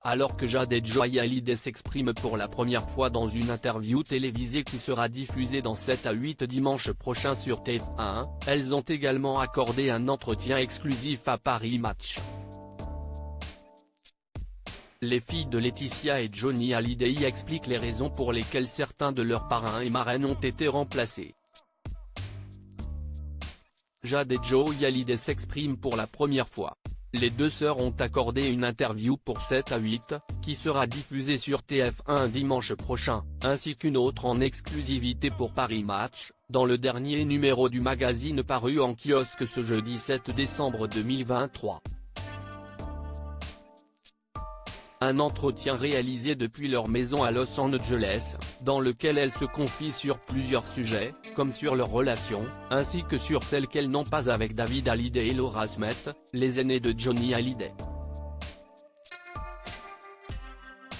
Alors que Jade et Joy Hallyday s'expriment pour la première fois dans une interview télévisée qui sera diffusée dans 7 à 8 dimanche prochain sur TF1, elles ont également accordé un entretien exclusif à Paris Match. Les filles de Laetitia et Johnny Hallyday y expliquent les raisons pour lesquelles certains de leurs parrains et marraines ont été remplacés. Jade et Joy Hallyday s'expriment pour la première fois. Les deux sœurs ont accordé une interview pour 7 à 8, qui sera diffusée sur TF1 dimanche prochain, ainsi qu'une autre en exclusivité pour Paris Match, dans le dernier numéro du magazine paru en kiosque ce jeudi 7 décembre 2023. Un entretien réalisé depuis leur maison à Los Angeles, dans lequel elles se confient sur plusieurs sujets, comme sur leur relation, ainsi que sur celle qu'elles n'ont pas avec David Hallyday et Laura Smith, les aînés de Johnny Hallyday.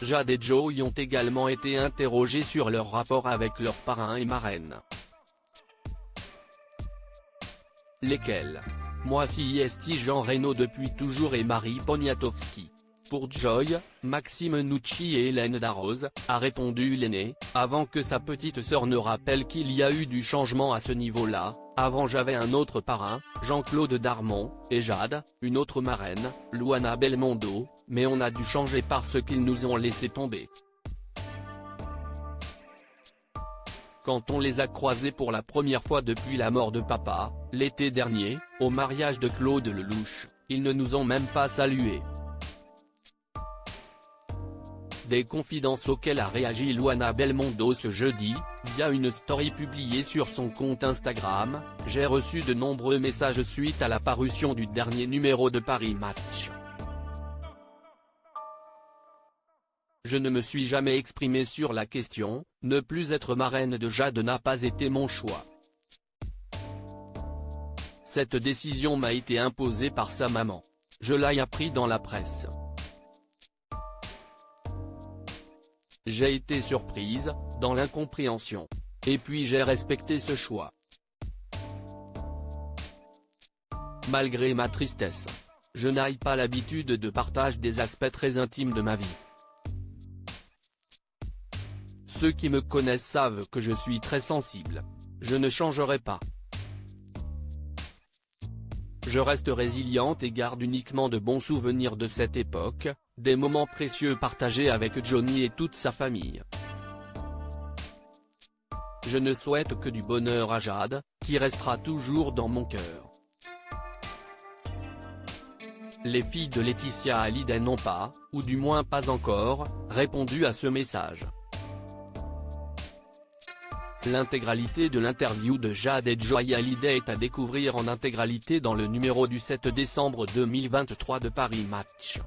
Jade et Joy ont également été interrogés sur leur rapport avec leurs parrains et marraines. Lesquels? Moi si est Jean Reno depuis toujours et Marie Poniatowski. Pour Joy, Maxime Nucci et Hélène Darroze, a répondu l'aîné, avant que sa petite sœur ne rappelle qu'il y a eu du changement à ce niveau-là. Avant j'avais un autre parrain, Jean-Claude Darmon, et Jade, une autre marraine, Luana Belmondo, mais on a dû changer parce qu'ils nous ont laissé tomber. Quand on les a croisés pour la première fois depuis la mort de papa, l'été dernier, au mariage de Claude Lelouch, ils ne nous ont même pas salués. Des confidences auxquelles a réagi Luana Belmondo ce jeudi, via une story publiée sur son compte Instagram. J'ai reçu de nombreux messages suite à la parution du dernier numéro de Paris Match. Je ne me suis jamais exprimé sur la question, ne plus être marraine de Jade n'a pas été mon choix. Cette décision m'a été imposée par sa maman. Je l'ai appris dans la presse. J'ai été surprise, dans l'incompréhension. Et puis j'ai respecté ce choix. Malgré ma tristesse. Je n'ai pas l'habitude de partager des aspects très intimes de ma vie. Ceux qui me connaissent savent que je suis très sensible. Je ne changerai pas. Je reste résiliente et garde uniquement de bons souvenirs de cette époque, des moments précieux partagés avec Johnny et toute sa famille. Je ne souhaite que du bonheur à Jade, qui restera toujours dans mon cœur. Les filles de Laetitia Hallyday n'ont pas, ou du moins pas encore, répondu à ce message. L'intégralité de l'interview de Jade et Joy Hallyday est à découvrir en intégralité dans le numéro du 7 décembre 2023 de Paris Match.